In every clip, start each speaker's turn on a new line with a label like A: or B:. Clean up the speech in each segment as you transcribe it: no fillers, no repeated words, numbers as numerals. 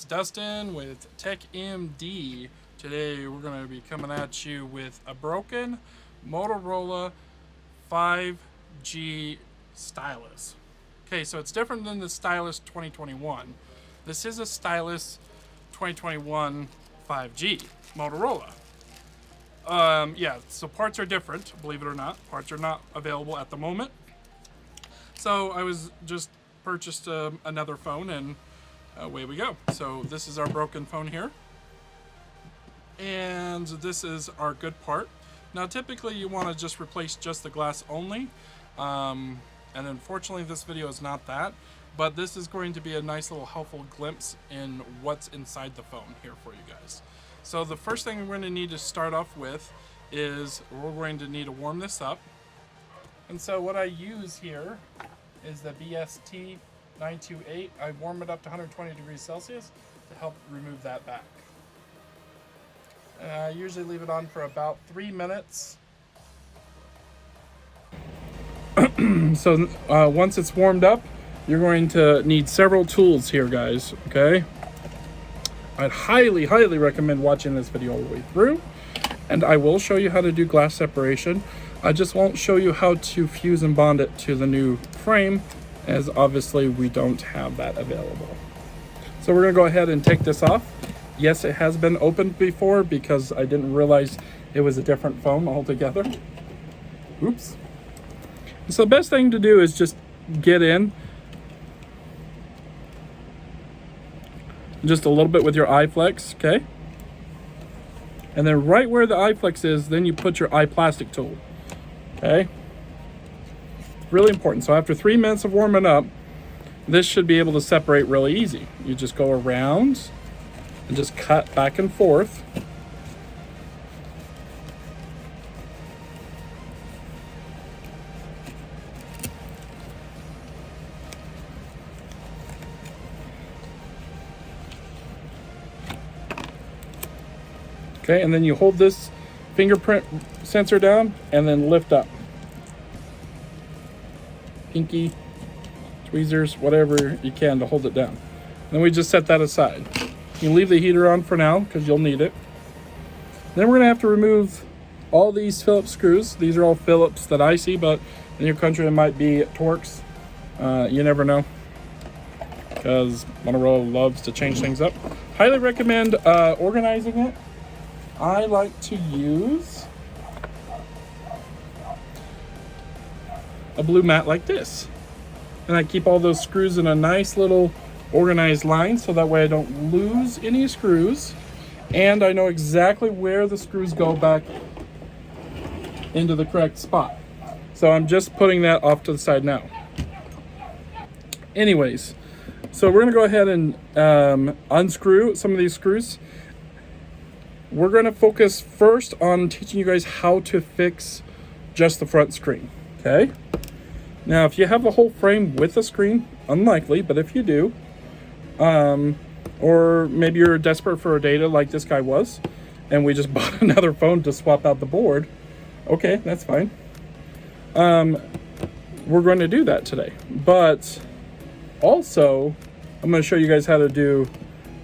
A: Dustin with TechMD. Today we're going to be coming at you with a broken Motorola 5G Stylus. Okay, so it's different than the Stylus 2021. This is a Stylus 2021 5G Motorola. Yeah, so parts are different, believe it or not. Parts are not available at the moment. So I was just purchased another phone, and away we go. So this is our broken phone here, and this is our good part. Now typically you want to just replace just the glass only, and unfortunately this video is not that, but this is going to be a nice little helpful glimpse in what's inside the phone here for you guys. So the first thing we're going to need to start off with is we're going to need to warm this up. And so what I use here is the XT2131. I warm it up to 120 degrees Celsius to help remove that back. And I usually leave it on for about 3 minutes. So once it's warmed up, you're going to need several tools here, guys, okay? I'd highly recommend watching this video all the way through, and I will show you how to do glass separation. I just won't show you how to fuse and bond it to the new frame, as obviously we don't have that available. So we're gonna go ahead and take this off. Yes, it has been opened before because I didn't realize it was a different phone altogether. Oops. So the best thing to do is just get in just a little bit with your iFlex, okay? And then right where the iFlex is, then you put your iPlastix tool, okay? It's really important. So after 3 minutes of warming up, this should be able to separate really easy. You just go around and just cut back and forth. Okay, and then you hold this fingerprint sensor down and then lift up. Pinky, tweezers, whatever you can to hold it down. Then we just set that aside. You leave the heater on for now because you'll need it. Then we're gonna have to remove all these Phillips screws. These are all Phillips that I see, but in your country it might be Torx. You never know, because Motorola loves to change things up. Highly recommend organizing it. I like to use a blue mat like this, and I keep all those screws in a nice little organized line so that way I don't lose any screws, and I know exactly where the screws go back into the correct spot. So I'm just putting that off to the side now. Anyways, so we're gonna go ahead and unscrew some of these screws. We're going to focus first on teaching you guys how to fix just the front screen, okay? Now, if you have the whole frame with a screen, unlikely, but if you do, or maybe you're desperate for data like this guy was, and we just bought another phone to swap out the board, okay, that's fine. We're going to do that today. But also, I'm going to show you guys how to do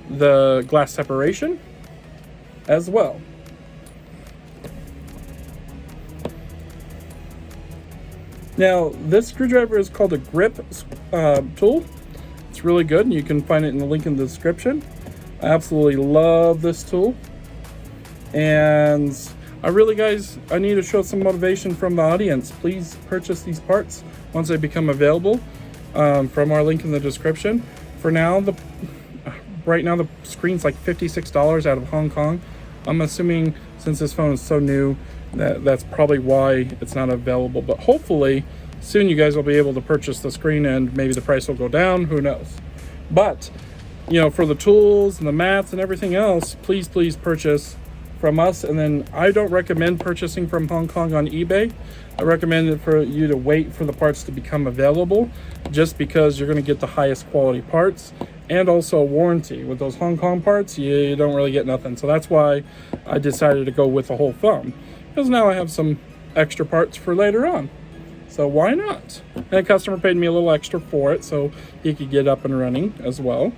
A: the glass separation as well. Now, this screwdriver is called a grip tool. It's really good, and you can find it in the link in the description. I absolutely love this tool, and I need to show some motivation from the audience. Please purchase these parts once they become available from our link in the description. For now, right now the screen's like $56 out of Hong Kong. I'm assuming since this phone is so new that's probably why it's not available, but hopefully soon you guys will be able to purchase the screen and maybe the price will go down, who knows. But you know, for the tools and the mats and everything else, please purchase from us. And then I don't recommend purchasing from Hong Kong on eBay. I recommend it for you to wait for the parts to become available, just because you're going to get the highest quality parts and also a warranty. With those Hong Kong parts, you don't really get nothing. So that's why I decided to go with the whole phone, because now I have some extra parts for later on. So why not? And a customer paid me a little extra for it so he could get up and running as well.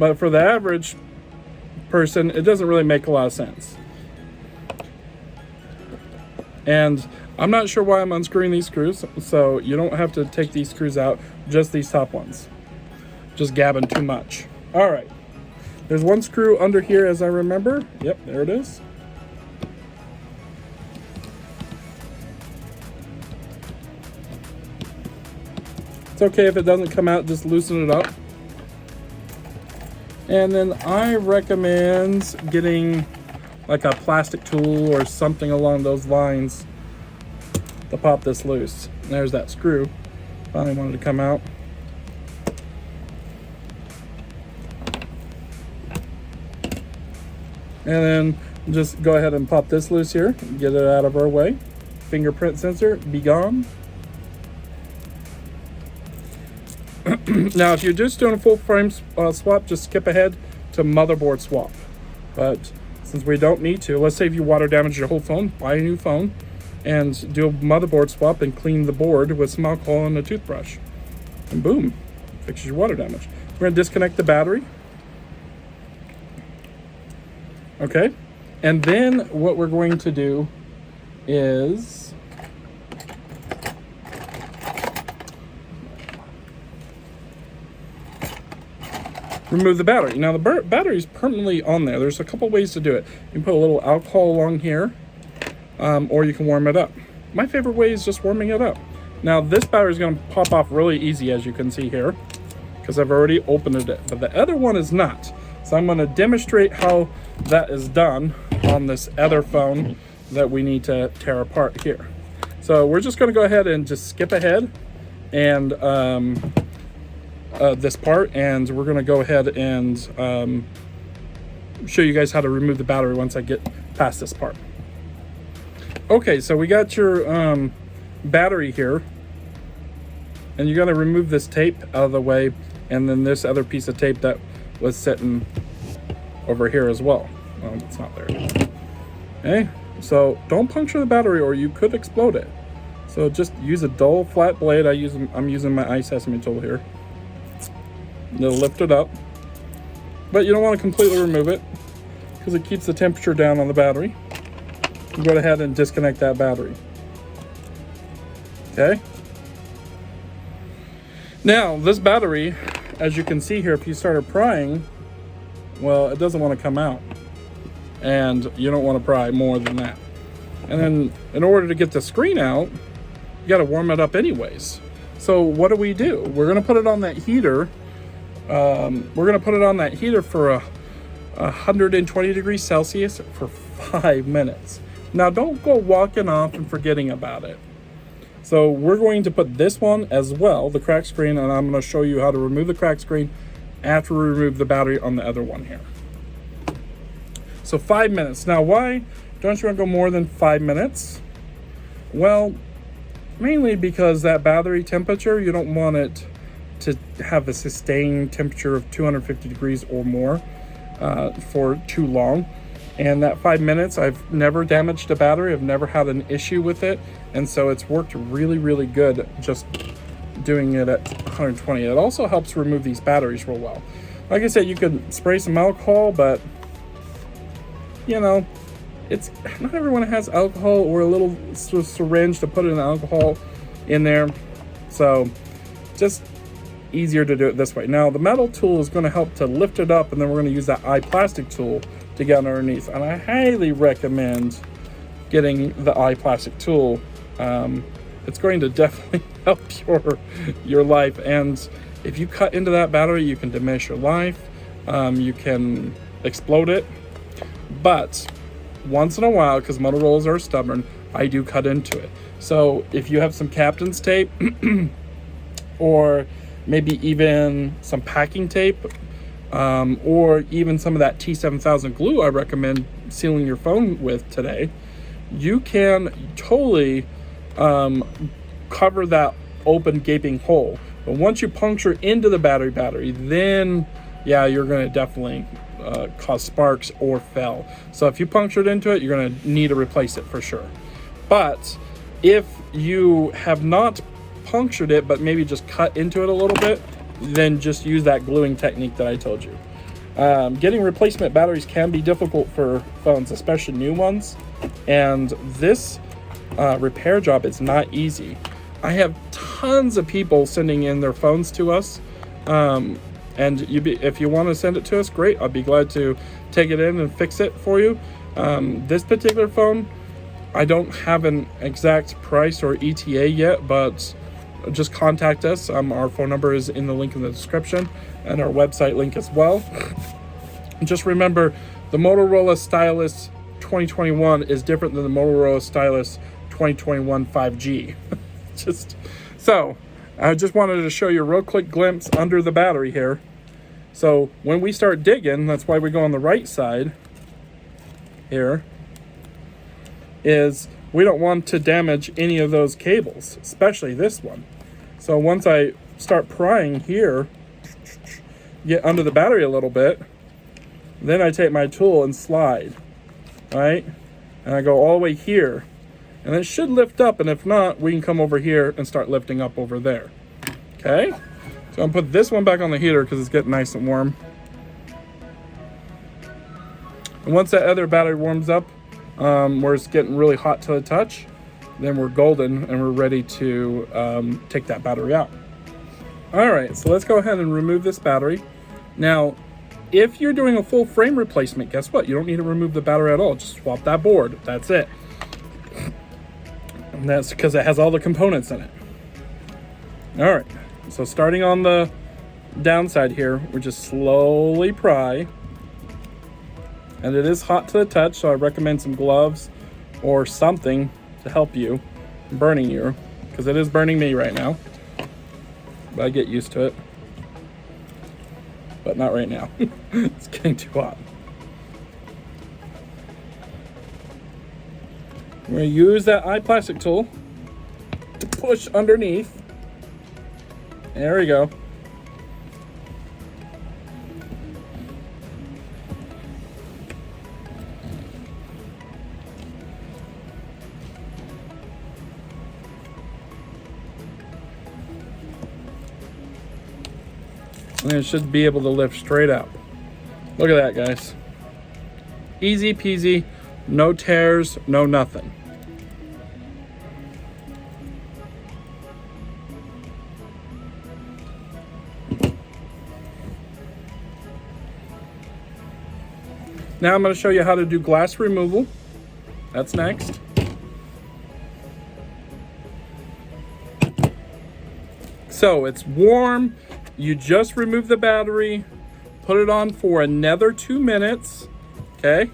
A: But for the average person, it doesn't really make a lot of sense. And I'm not sure why I'm unscrewing these screws, so you don't have to take these screws out, just these top ones. Just gabbing too much. All right, there's one screw under here as I remember. Yep, there it is. It's okay if it doesn't come out, just loosen it up. And then I recommend getting like a plastic tool or something along those lines to pop this loose. There's that screw. Finally wanted to come out. And then just go ahead and pop this loose here. Get it out of our way. Fingerprint sensor, be gone. Now, if you're just doing a full frame swap, just skip ahead to motherboard swap. But since we don't need to, let's say if you water damage your whole phone, buy a new phone and do a motherboard swap and clean the board with some alcohol and a toothbrush. And boom, fixes your water damage. We're going to disconnect the battery. Okay, and then what we're going to do is remove the battery. Now the battery is permanently on there. There's a couple ways to do it. You can put a little alcohol along here, or you can warm it up. My favorite way is just warming it up. Now this battery is going to pop off really easy, as you can see here, because I've already opened it, but the other one is not. So I'm going to demonstrate how that is done on this other phone that we need to tear apart here. So we're just going to go ahead and just skip ahead and this part, and we're going to go ahead and show you guys how to remove the battery once I get past this part. Okay, so we got your battery here, and you got to remove this tape out of the way, and then this other piece of tape that was sitting over here as well. It's not there. Okay, so don't puncture the battery or you could explode it. So just use a dull flat blade. I'm using my iseasmo tool here. It'll lift it up, but you don't want to completely remove it because it keeps the temperature down on the battery. You go ahead and disconnect that battery. Okay. Now this battery, as you can see here, if you started prying, well, it doesn't want to come out, and you don't want to pry more than that. And then in order to get the screen out, you got to warm it up anyways. So what do? We're going to put it on that heater. We're going to put it on that heater for 120 degrees Celsius for 5 minutes. Now don't go walking off and forgetting about it. So we're going to put this one as well, the cracked screen, and I'm going to show you how to remove the cracked screen after we remove the battery on the other one here. So 5 minutes. Now why don't you want to go more than 5 minutes? Well, mainly because that battery temperature, you don't want it to have a sustained temperature of 250 degrees or more for too long. And that 5 minutes, I've never damaged a battery. I've never had an issue with it. And so it's worked really, really good just doing it at 120. It also helps remove these batteries real well. Like I said, you could spray some alcohol, but you know, it's not everyone has alcohol or a little syringe to put in alcohol in there. So just easier to do it this way. Now the metal tool is going to help to lift it up, and then we're going to use that iPlastix tool to get underneath. And I highly recommend getting the iPlastix tool. It's going to definitely help your life, and if you cut into that battery, you can diminish your life. You can explode it, but once in a while, because Motorola's are stubborn, I do cut into it. So if you have some captain's tape or maybe even some packing tape, or even some of that T7000 glue I recommend sealing your phone with today, you can totally cover that open gaping hole. But once you puncture into the battery, then yeah, you're going to definitely cause sparks or fail. So if you punctured into it, you're going to need to replace it for sure. But if you have not punctured it, but maybe just cut into it a little bit, then just use that gluing technique that I told you. Getting replacement batteries can be difficult for phones, especially new ones. And this repair job is not easy. I have tons of people sending in their phones to us. And if you want to send it to us, great. I'll be glad to take it in and fix it for you. This particular phone, I don't have an exact price or ETA yet, but just contact us. Our phone number is in the link in the description, and our website link as well. Just remember, the Motorola Stylus 2021 is different than the Motorola Stylus 2021 5G. So I just wanted to show you a real quick glimpse under the battery here. So when we start digging, that's why we go on the right side here, is we don't want to damage any of those cables, especially this one. So once I start prying here, get under the battery a little bit, then I take my tool and slide, right? And I go all the way here. And it should lift up, and if not, we can come over here and start lifting up over there. Okay? So I'm gonna put this one back on the heater because it's getting nice and warm. And once that other battery warms up, where it's getting really hot to the touch, then we're golden and we're ready to take that battery out. All right, so let's go ahead and remove this battery. Now, if you're doing a full frame replacement, guess what? You don't need to remove the battery at all. Just swap that board. That's it. And that's because it has all the components in it. All right, so starting on the downside here, we just slowly pry. And it is hot to the touch, so I recommend some gloves or something to help you from burning you, because it is burning me right now. But I get used to it. But not right now. It's getting too hot. I'm going to use that iPlastix tool to push underneath. There we go. And it should be able to lift straight out. Look at that, guys. Easy peasy, no tears, no nothing. Now I'm going to show you how to do glass removal. That's next. So it's warm. You just remove the battery, put it on for another 2 minutes, okay?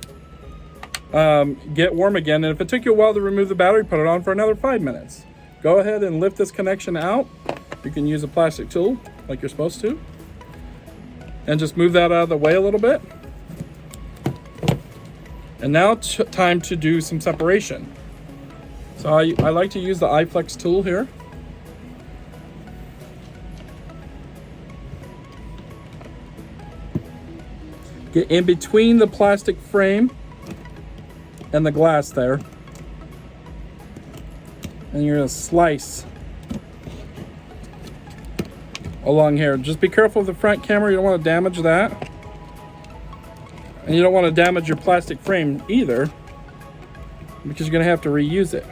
A: Get warm again, and if it took you a while to remove the battery, put it on for another 5 minutes. Go ahead and lift this connection out. You can use a plastic tool like you're supposed to. And just move that out of the way a little bit. And now time to do some separation. So I like to use the iFlex tool here. Get in between the plastic frame and the glass there. And you're gonna slice along here. Just be careful of the front camera, you don't wanna damage that. And you don't wanna damage your plastic frame either, because you're gonna have to reuse it.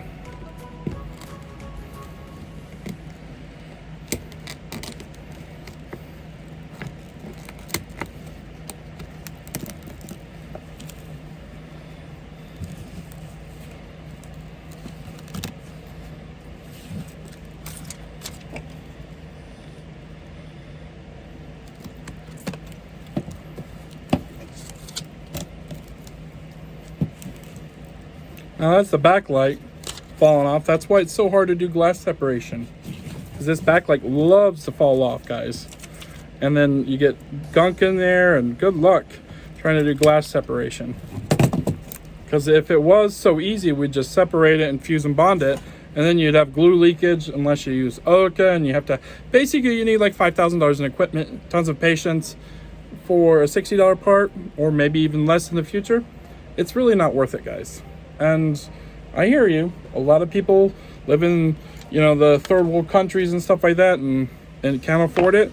A: Now that's the backlight falling off. That's why it's so hard to do glass separation, because this backlight loves to fall off, guys. And then you get gunk in there, and good luck trying to do glass separation. Because if it was so easy, we'd just separate it and fuse and bond it, and then you'd have glue leakage unless you use OCA, and you have to, basically you need like $5,000 in equipment, tons of patience for a $60 part, or maybe even less in the future. It's really not worth it, guys. And I hear you. A lot of people live in, you know, the third world countries and stuff like that, and can't afford it.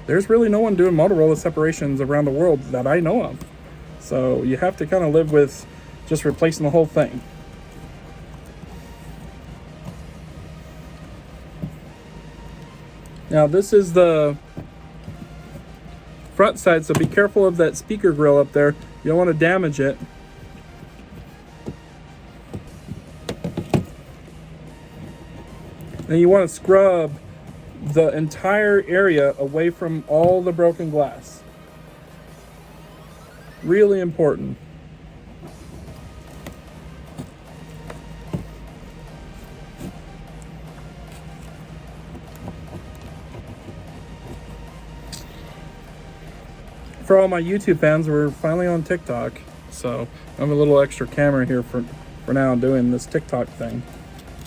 A: there's really no one doing Motorola separations around the world that I know of. So you have to kind of live with just replacing the whole thing. Now this is the front side, so be careful of that speaker grill up there. You don't want to damage it. And you want to scrub the entire area away from all the broken glass. Really important. For all my YouTube fans, we're finally on TikTok, so I have a little extra camera here for now doing this TikTok thing.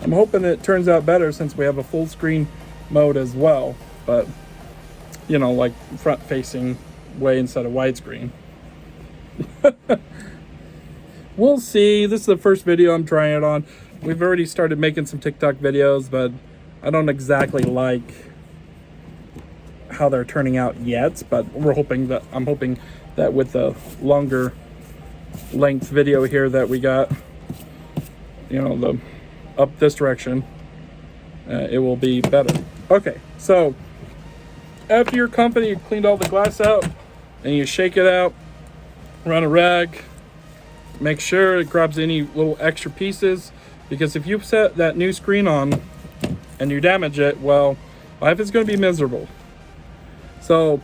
A: I'm hoping it turns out better since we have a full screen mode as well, but you know, like front facing way instead of widescreen. We'll see. This is the first video I'm trying it on. We've already started making some TikTok videos, but I don't exactly like how they're turning out yet, but I'm hoping that with the longer length video here that we got, you know, the up this direction, it will be better. Okay, so after you're confident you cleaned all the glass out and you shake it out, run a rag, make sure it grabs any little extra pieces, because if you set that new screen on and you damage it, well, life is going to be miserable. So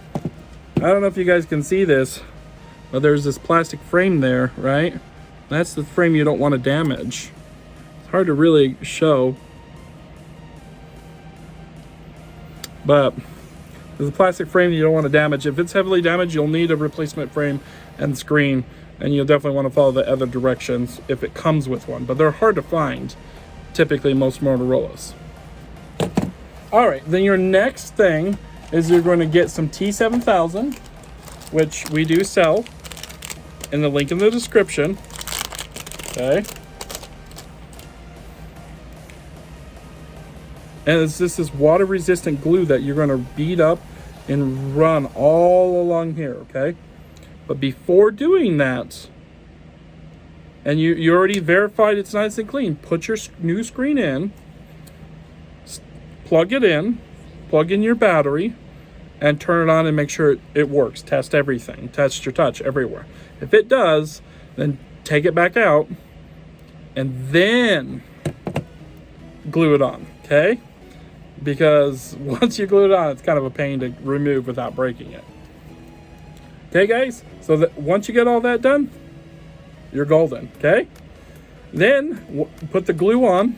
A: I don't know if you guys can see this, but there's this plastic frame there, right? That's the frame you don't want to damage. It's hard to really show, but there's a plastic frame you don't want to damage. If it's heavily damaged, you'll need a replacement frame and screen, and you'll definitely want to follow the other directions if it comes with one, but they're hard to find, typically most Motorola's. All right, then your next thing is you're going to get some T7000, which we do sell, in the link in the description. Okay. And it's just this water resistant glue that you're going to bead up and run all along here, okay? But before doing that, and you already verified it's nice and clean, put your new screen in, plug it in, plug in your battery, and turn it on and make sure it works. Test everything. Test your touch everywhere. If it does, then take it back out and then glue it on, okay? Because once you glue it on, it's kind of a pain to remove without breaking it. Okay, guys? So that once you get all that done, you're golden, okay? Then put the glue on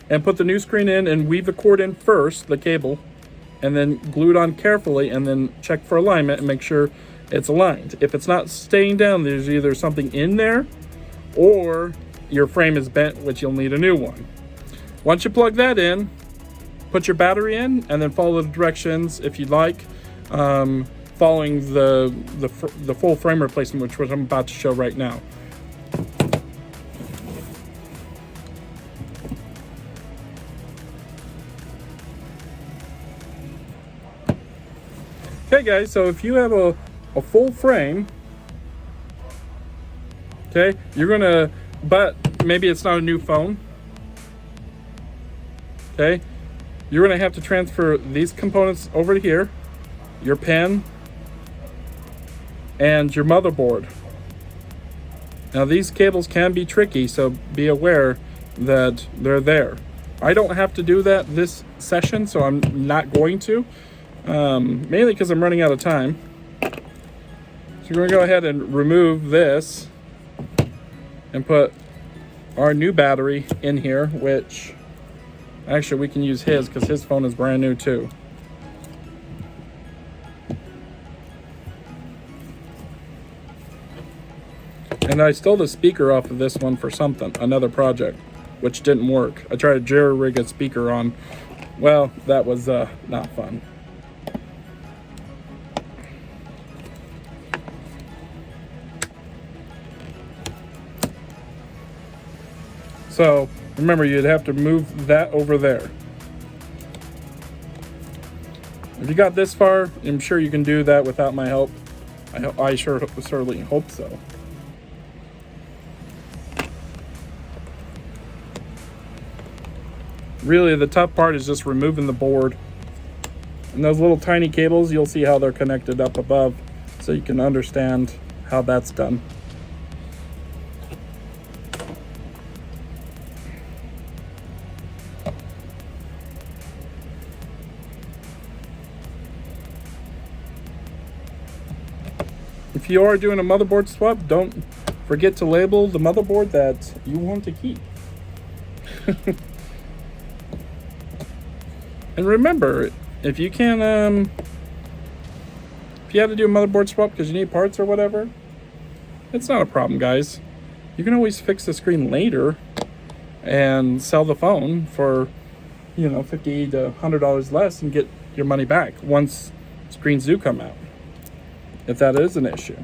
A: and put the new screen in and weave the cord in first, the cable, and then glue it on carefully, and then check for alignment and make sure it's aligned. If it's not staying down, there's either something in there or your frame is bent, which you'll need a new one. Once you plug that in, put your battery in and then follow the directions if you'd like, following the full frame replacement, which I'm about to show right now. Okay, guys, so if you have a full frame, okay, you're gonna, but maybe it's not a new phone, okay, you're gonna have to transfer these components over to here, your pen and your motherboard. Now these cables can be tricky, so be aware that they're there. I don't have to do that this session, so I'm not going to. Mainly because I'm running out of time. So we're going to go ahead and remove this and put our new battery in here, which actually we can use his because his phone is brand new too. And I stole the speaker off of this one for something, another project, which didn't work. I tried to jerry rig a speaker on. Well, that was not fun. So remember, you'd have to move that over there. If If you got this far, I'm sure you can do that without my help. I certainly hope so. Really, the tough part is just removing the board. And those little tiny cables, you'll see how they're connected up above, so you can understand how that's done. If you are doing a motherboard swap, don't forget to label the motherboard that you want to keep. And remember, if you can, if you have to do a motherboard swap because you need parts or whatever, it's not a problem, guys. You can always fix the screen later and sell the phone for, you know, $50 to $100 less and get your money back once screens do come out, if that is an issue.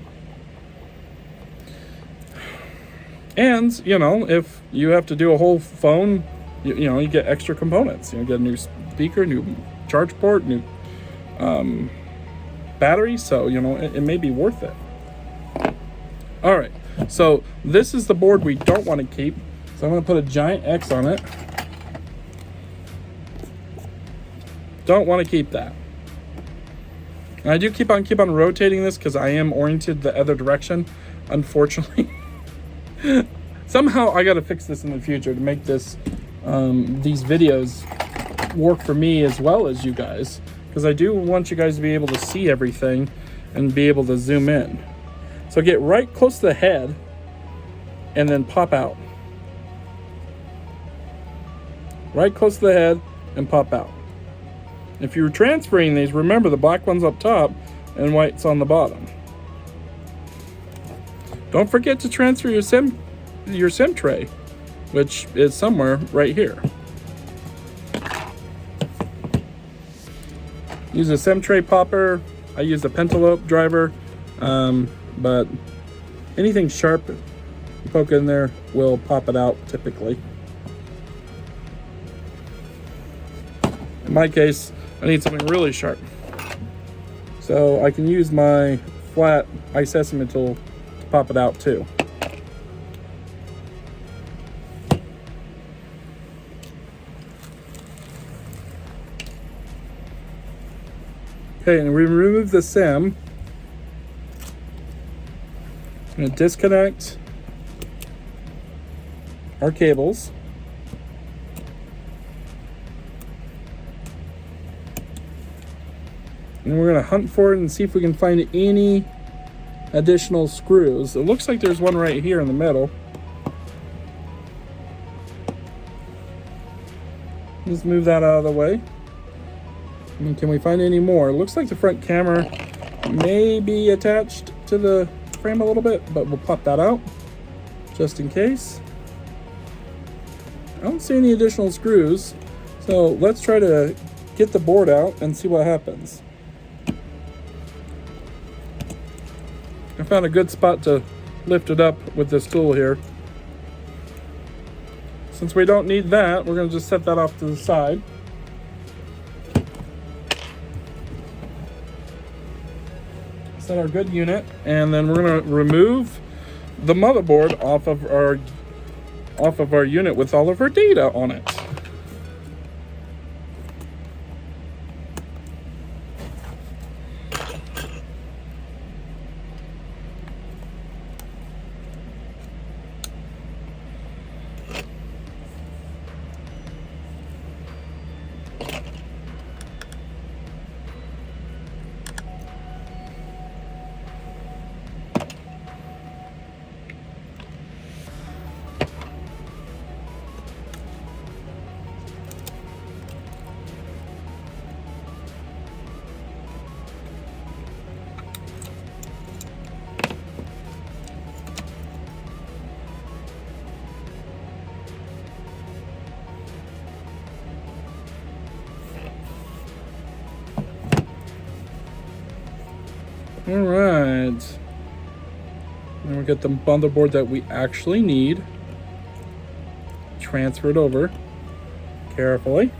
A: And, you know, if you have to do a whole phone, you know, you get extra components. You know, get a new speaker, new charge port, new battery. So, you know, it may be worth it. All right. So this is the board we don't want to keep. So I'm going to put a giant X on it. Don't want to keep that. And I do keep on rotating this because I am oriented the other direction, unfortunately. Somehow I got to fix this in the future to make this these videos work for me as well as you guys, because I do want you guys to be able to see everything and be able to zoom in. So get right close to the head and then pop out. Right close to the head and pop out. If you're transferring these, remember the black one's up top and white's on the bottom. Don't forget to transfer your SIM tray, which is somewhere right here. Use a SIM tray popper. I use a pentalope driver, but anything sharp you poke in there will pop it out typically. In my case, I need something really sharp, so I can use my flat iseasmo tool to pop it out too. Okay, and we remove the SIM. I'm going to disconnect our cables. And we're going to hunt for it and see if we can find any additional screws. It looks like there's one right here in the middle. Just move that out of the way. And can we find any more? It looks like the front camera may be attached to the frame a little bit, but we'll pop that out just in case. I don't see any additional screws, so let's try to get the board out and see what happens. I found a good spot to lift it up with this tool here. Since we don't need that, we're going to just set that off to the side. Set our good unit, and then we're going to remove the motherboard off of our unit with all of our data on it. All right, and we get the motherboard that we actually need. Transfer it over carefully.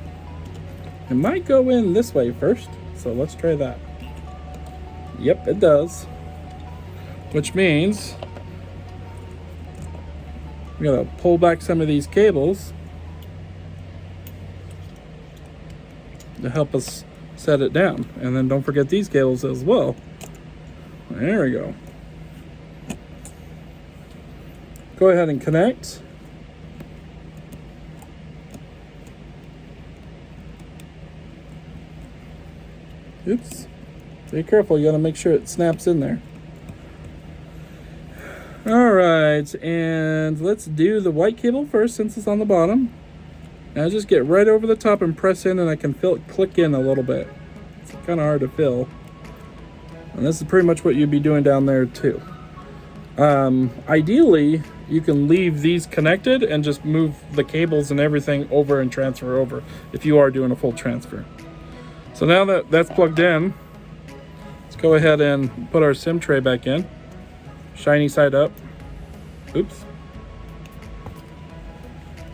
A: It might go in this way first, so let's try that. Yep, it does. Which means we gotta pull back some of these cables to help us set it down. And then don't forget these cables as well. There we go. Go ahead and connect. Oops. Be careful, you gotta make sure it snaps in there. Alright, and let's do the white cable first since it's on the bottom. Now just get right over the top and press in, and I can feel it click in a little bit. It's kind of hard to fill. And this is pretty much what you'd be doing down there too. Ideally, you can leave these connected and just move the cables and everything over and transfer over if you are doing a full transfer. So now that that's plugged in, let's go ahead and put our SIM tray back in. Shiny side up. Oops.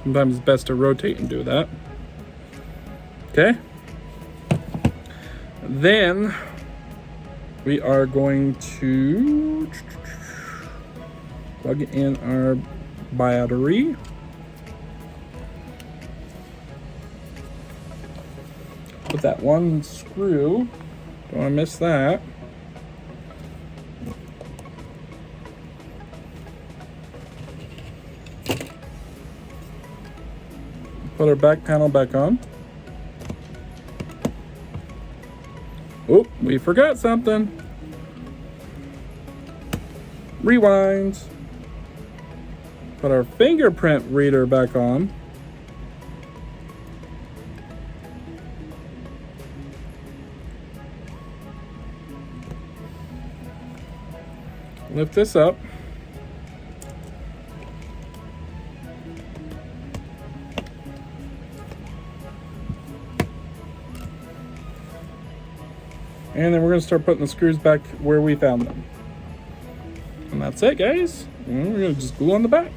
A: Sometimes it's best to rotate and do that. Okay. Then we are going to plug in our battery. Put that one screw. Don't want to miss that. Put our back panel back on. Oh, we forgot something. Rewind. Put our fingerprint reader back on. Lift this up. And then we're going to start putting the screws back where we found them. And that's it, guys. And we're going to just glue on the back.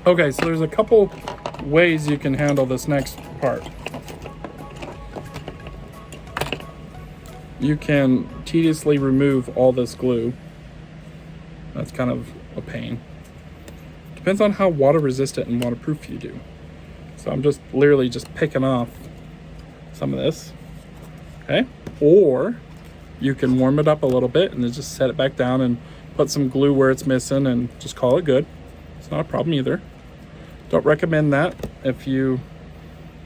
A: Okay, so there's a couple ways you can handle this next part. You can tediously remove all this glue. That's kind of a pain. Depends on how water resistant and waterproof you do. So I'm just literally just picking off some of this. Okay, or you can warm it up a little bit and then just set it back down and put some glue where it's missing and just call it good. It's not a problem either. Don't recommend that if you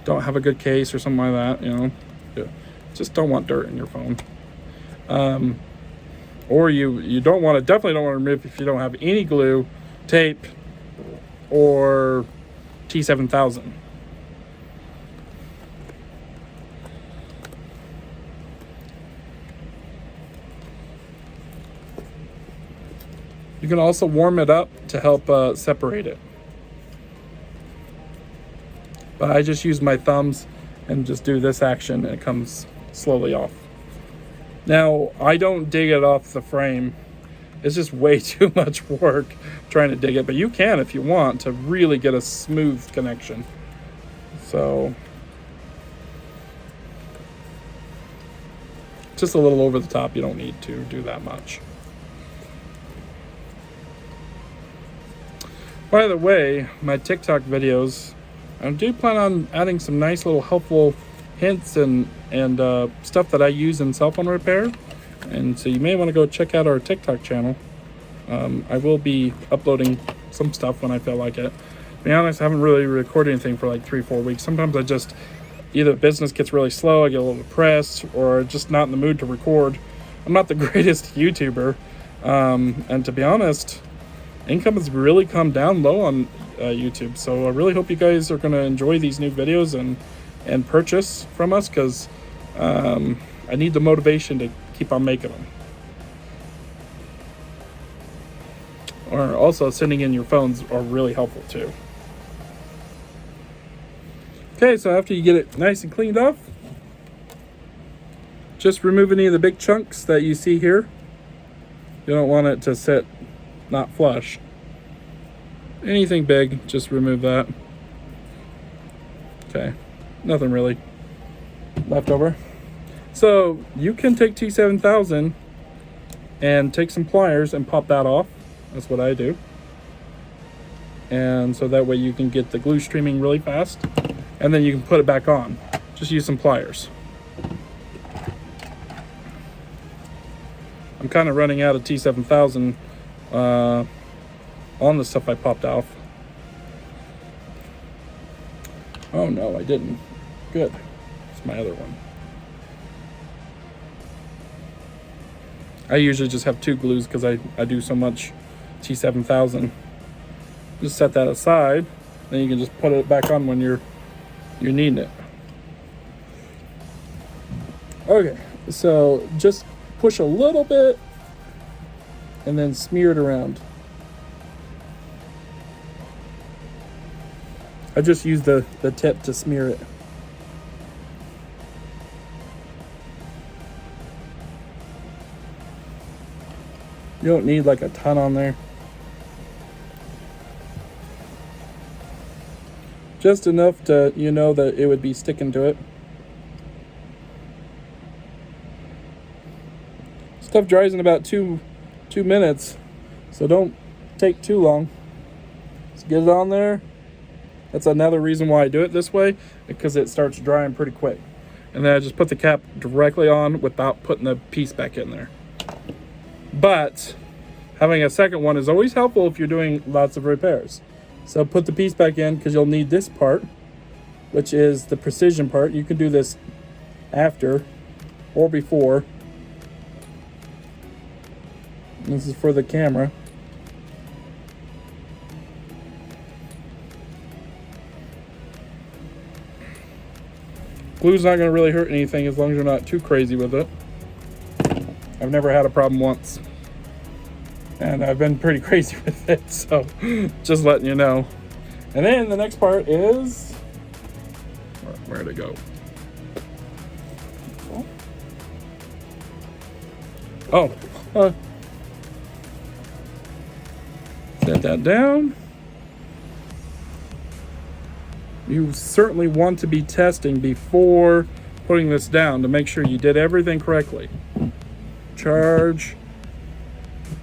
A: don't have a good case or something like that, you know. Just don't want dirt in your phone. Or you don't want to, definitely don't want to remove if you don't have any glue, tape, or T7000. You can also warm it up to help separate it. But I just use my thumbs and just do this action and it comes slowly off. Now, I don't dig it off the frame. It's just way too much work trying to dig it, but you can if you want to really get a smooth connection. So, just a little over the top. You don't need to do that much. By the way, my TikTok videos, I do plan on adding some nice little helpful hints and stuff that I use in cell phone repair. And so you may want to go check out our TikTok channel. I will be uploading some stuff when I feel like it. To be honest, I haven't really recorded anything for like 3-4 weeks. Sometimes I just, either business gets really slow, I get a little depressed, or just not in the mood to record. I'm not the greatest YouTuber, and to be honest, income has really come down low on YouTube. So I really hope you guys are going to enjoy these new videos and purchase from us, because I need the motivation to keep on making them. Or also sending in your phones are really helpful too. Okay, so after you get it nice and cleaned off, just remove any of the big chunks that you see here. You don't want it to sit not flush. Anything big, just remove that. Okay, nothing really left over. So you can take T7000 and take some pliers and pop that off. That's what I do. And so that way you can get the glue streaming really fast, and then you can put it back on. Just use some pliers. I'm kind of running out of T7000 on the stuff I popped off. Oh no, I didn't. Good. It's my other one. I usually just have 2 glues because I do so much T7000. Just set that aside, then you can just put it back on when you're needing it. Okay, so just push a little bit and then smear it around. I just use the tip to smear it. You don't need like a ton on there. Just enough to, you know, that it would be sticking to it. Stuff dries in about two minutes, so don't take too long. Just get it on there. That's another reason why I do it this way, because it starts drying pretty quick. And then I just put the cap directly on without putting the piece back in there. But having a second one is always helpful if you're doing lots of repairs. So put the piece back in, because you'll need this part, which is the precision part. You can do this after or before. This is for the camera. Glue's not going to really hurt anything as long as you're not too crazy with it. I've never had a problem once. And I've been pretty crazy with it, so just letting you know. And then the next part is... Where'd it go? Oh. Set that down. You certainly want to be testing before putting this down to make sure you did everything correctly. Charge.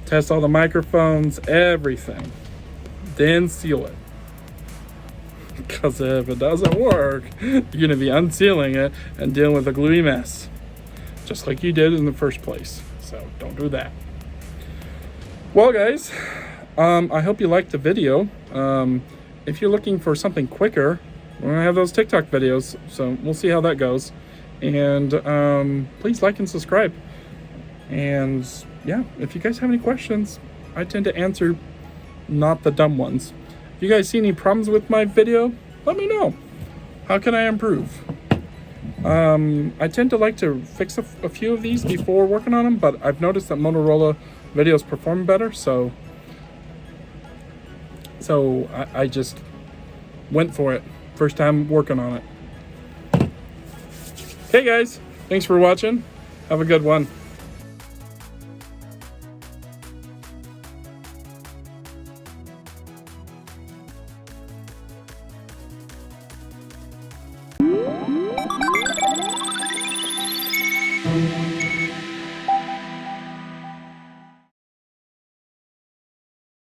A: Test all the microphones, everything. Then seal it. Because if it doesn't work, you're going to be unsealing it and dealing with a gluey mess. Just like you did in the first place. So don't do that. Well, guys, I hope you liked the video. If you're looking for something quicker, we're going to have those TikTok videos. So we'll see how that goes. And please like and subscribe. And yeah, if you guys have any questions, I tend to answer not the dumb ones. If you guys see any problems with my video, let me know. How can I improve? I tend to like to fix a few of these before working on them, but I've noticed that Motorola videos perform better, so I just went for it. First time working on it. Okay guys, thanks for watching. Have a good one.